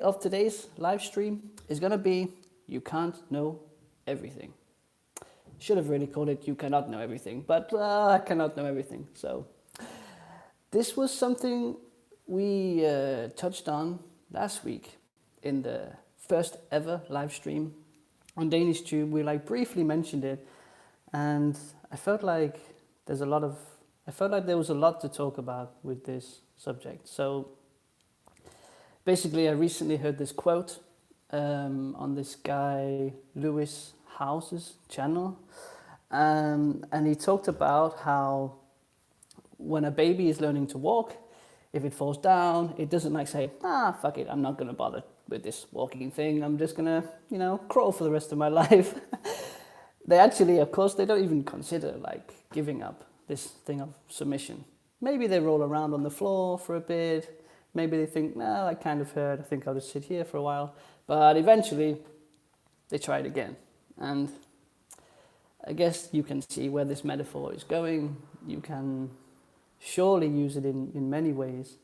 of today's live stream is going to be you can't know everything. Should have really called it you cannot know everything, but I cannot know everything. So this was something we touched on last week in the first ever live stream on DanishTube. We briefly mentioned it, and I felt like there was a lot to talk about with this subject. So basically, I recently heard this quote on this guy Lewis House's channel, and he talked about how when a baby is learning to walk, if it falls down, it doesn't say, fuck it, I'm not gonna bother with this walking thing. I'm just gonna, crawl for the rest of my life. They actually, of course, they don't even consider giving up this thing of submission. Maybe they roll around on the floor for a bit. Maybe they think, no, I kind of heard, I think I'll just sit here for a while. But eventually, they try it again. And I guess you can see where this metaphor is going. You can surely use it in many ways,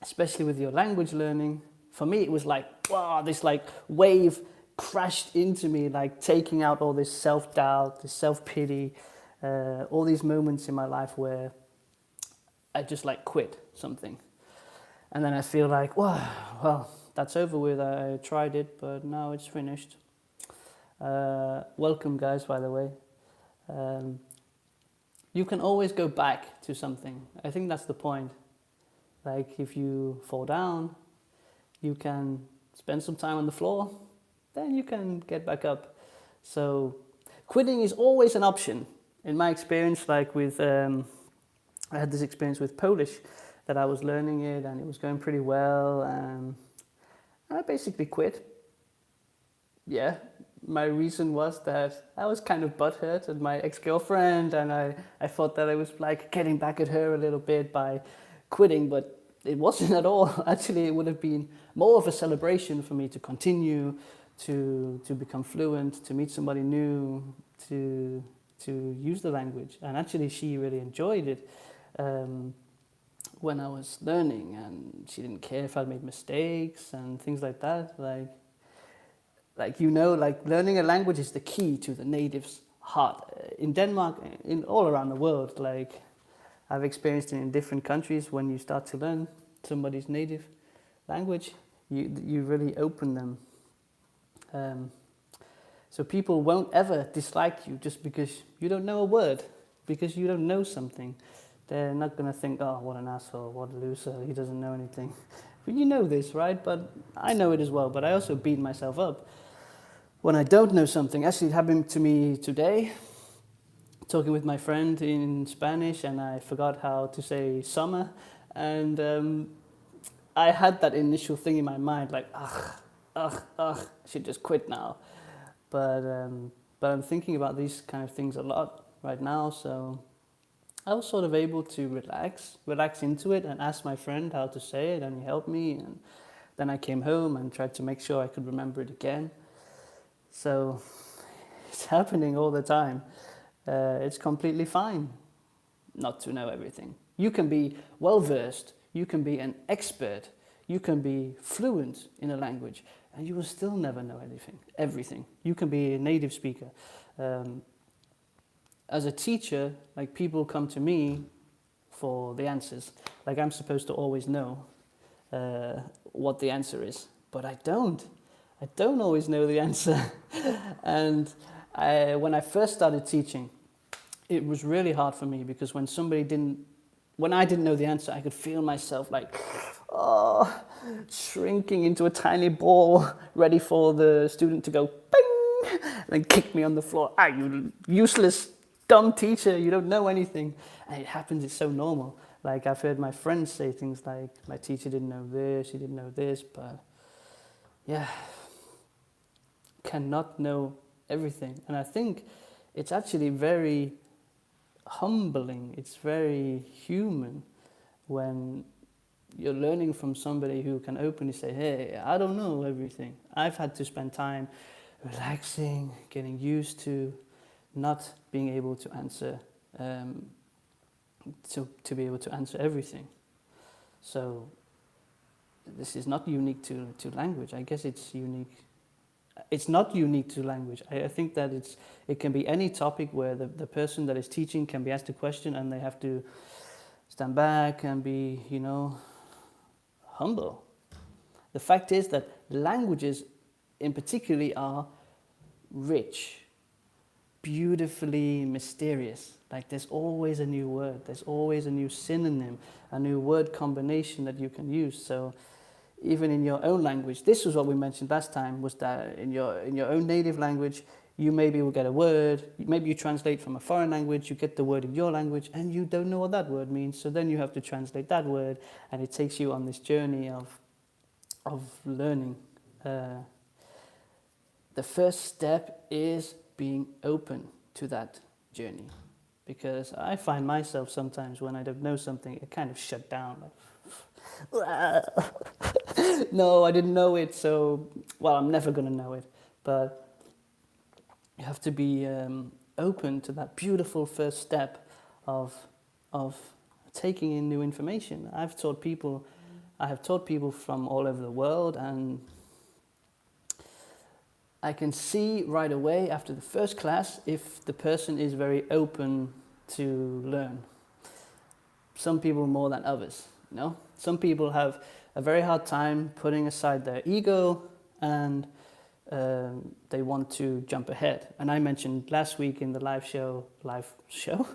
especially with your language learning. For me, it was wow, this wave crashed into me, taking out all this self-doubt, this self-pity, all these moments in my life where I just quit something. And then I feel well, that's over with. I tried it, but now it's finished. Welcome, guys, by the way. You can always go back to something. I think that's the point. If you fall down, you can spend some time on the floor, then you can get back up. So quitting is always an option. In my experience, I had this experience with Polish, that I was learning it and it was going pretty well, and I basically quit. Yeah, my reason was that I was kind of butthurt at my ex-girlfriend, and I thought that I was getting back at her a little bit by quitting, but it wasn't at all. Actually, it would have been more of a celebration for me to continue, to become fluent, to meet somebody new, to use the language. And actually, she really enjoyed it when I was learning, and she didn't care if I made mistakes and things like that. Learning a language is the key to the native's heart. In Denmark, all around the world, I've experienced it in different countries. When you start to learn somebody's native language, you really open them. So people won't ever dislike you just because you don't know a word, because you don't know something. They're not going to think, oh, what an asshole, what a loser, he doesn't know anything. But you know this, right? But I know it as well, but I also beat myself up when I don't know something. Actually, it happened to me today, talking with my friend in Spanish, and I forgot how to say summer. And I had that initial thing in my mind, I should just quit now. But I'm thinking about these kind of things a lot right now, so I was sort of able to relax into it, and ask my friend how to say it, and he helped me. And then I came home and tried to make sure I could remember it again. So it's happening all the time. It's completely fine not to know everything. You can be well-versed, you can be an expert, you can be fluent in a language, and you will still never know everything. You can be a native speaker. As a teacher, people come to me for the answers. I'm supposed to always know what the answer is, but I don't. I don't always know the answer. And when I first started teaching, it was really hard for me, because when I didn't know the answer, I could feel myself shrinking into a tiny ball, ready for the student to go bing, and then kick me on the floor. You useless, dumb teacher, you don't know anything. And it happens, it's so normal. I've heard my friends say things like, my teacher didn't know this, she didn't know this, but yeah, cannot know everything. And I think it's actually very humbling, it's very human when you're learning from somebody who can openly say, hey, I don't know everything. I've had to spend time relaxing, getting used to not being able to answer, to be able to answer everything. So this is not unique to language. I guess it's unique. It's not unique to language. I think that it can be any topic where the person that is teaching can be asked a question and they have to stand back and be, humble. The fact is that languages in particular are rich, beautifully mysterious. Like there's always a new word, there's always a new synonym, a new word combination that you can use. So even in your own language, this was what we mentioned last time, was that in your own native language, you maybe will get a word, maybe you translate from a foreign language, you get the word in your language, and you don't know what that word means, so then you have to translate that word, and it takes you on this journey of learning. The first step is being open to that journey, because I find myself sometimes when I don't know something, I kind of shut down, like, no, I didn't know it, so, well, I'm never going to know it. But you have to be open to that beautiful first step of taking in new information. I have taught people from all over the world, and I can see right away after the first class if the person is very open to learn. Some people more than others. Some people have a very hard time putting aside their ego, and they want to jump ahead. And I mentioned last week in the live stream,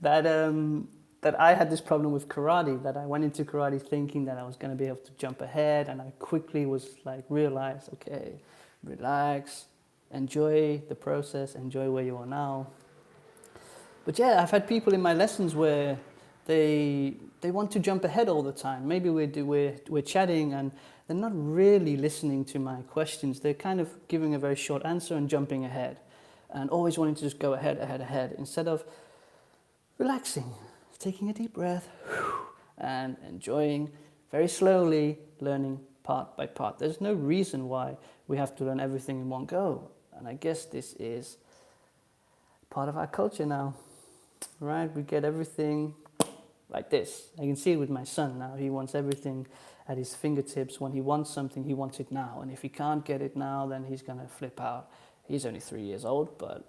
that I had this problem with karate, that I went into karate thinking that I was going to be able to jump ahead, and I quickly was like, realized, okay, relax, enjoy the process, enjoy where you are now. But yeah, I've had people in my lessons where they want to jump ahead all the time. Maybe we're chatting and they're not really listening to my questions. They're kind of giving a very short answer and jumping ahead, and always wanting to just go ahead, instead of relaxing, taking a deep breath, and enjoying very slowly, learning part by part. There's no reason why we have to learn everything in one go. And I guess this is part of our culture now, right? We get everything like this. I can see it with my son now. He wants everything at his fingertips. When he wants something, he wants it now. And if he can't get it now, then he's going to flip out. He's only 3 years old, but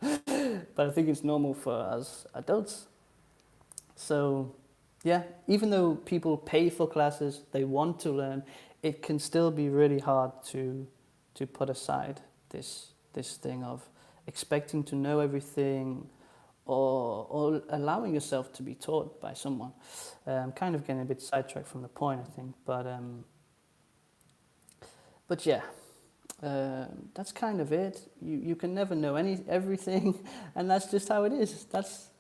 I think it's normal for us adults. So, yeah, even though people pay for classes, they want to learn, it can still be really hard to put aside this thing of expecting to know everything, or allowing yourself to be taught by someone. I'm kind of getting a bit sidetracked from the point, I think, but yeah, that's kind of it. You can never know everything, and that's just how it is. That's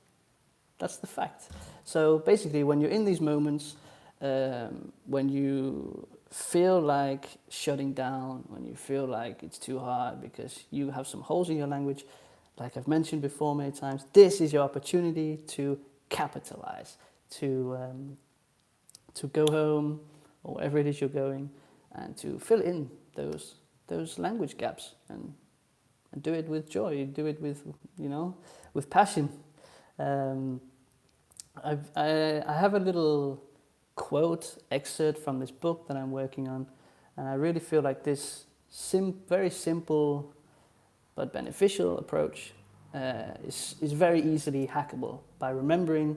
the fact. So basically, when you're in these moments, when you feel like shutting down, when you feel like it's too hard because you have some holes in your language, like I've mentioned before many times, this is your opportunity to capitalize, to go home or wherever it is you're going, and to fill in those language gaps, and do it with joy, do it with with passion. I have a little quote excerpt from this book that I'm working on, and I really feel like this very simple but beneficial approach is very easily hackable by remembering,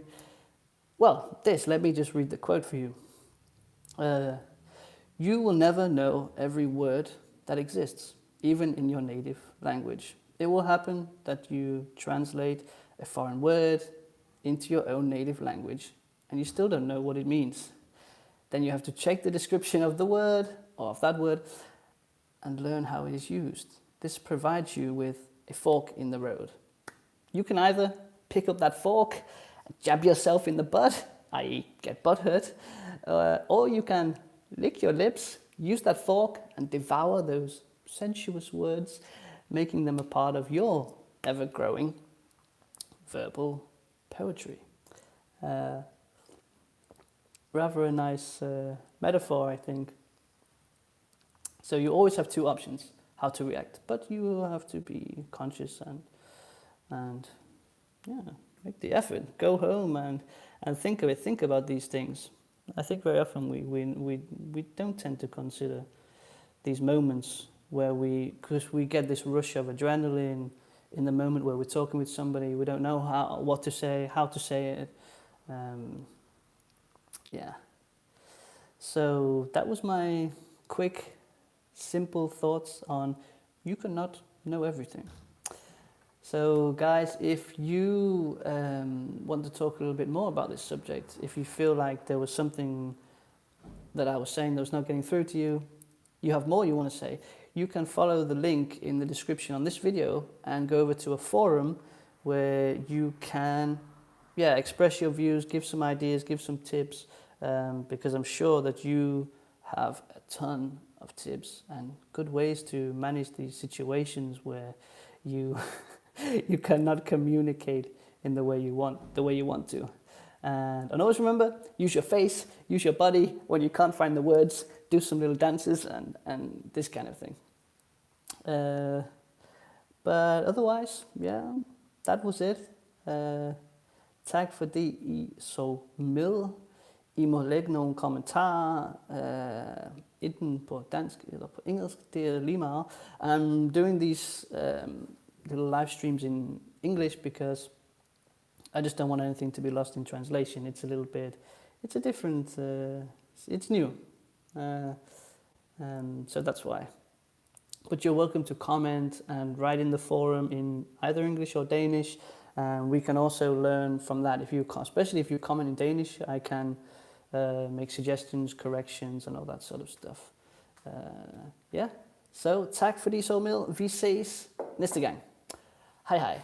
let me just read the quote for you. You will never know every word that exists, even in your native language. It will happen that you translate a foreign word into your own native language, and you still don't know what it means. Then you have to check the description of the word, or of that word, and learn how it is used. This provides you with a fork in the road. You can either pick up that fork and jab yourself in the butt, i.e. get butt hurt, or you can lick your lips, use that fork and devour those sensuous words, making them a part of your ever-growing verbal poetry. Rather a nice metaphor, I think. So you always have two options how to react, but you have to be conscious and make the effort. Go home and think about these things. I think very often we don't tend to consider these moments where because we get this rush of adrenaline in the moment where we're talking with somebody, we don't know what to say, how to say it. Yeah. So that was my quick, simple thoughts on you cannot know everything. So guys, if you want to talk a little bit more about this subject, if you feel like there was something that I was saying that was not getting through to you, you have more you want to say, you can follow the link in the description on this video and go over to a forum where you can express your views, give some ideas, give some tips, because I'm sure that you have a ton of tips and good ways to manage these situations where you you cannot communicate in the way you want to. And always remember, use your face, use your body. When you can't find the words, do some little dances and this kind of thing. But otherwise, yeah, that was it. Tak fordi I så med. I må lægge nogle kommentarer, enten på dansk eller på engelsk, det er lige meget. I'm doing these little live streams in English because I just don't want anything to be lost in translation. It's a little bit, it's a different, it's new. So that's why. But you're welcome to comment and write in the forum in either English or Danish. We can also learn from that. Especially if you comment in Danish, I can make suggestions, corrections, and all that sort of stuff. So tak fordi I så med. Vi ses næste gang. Hej hej.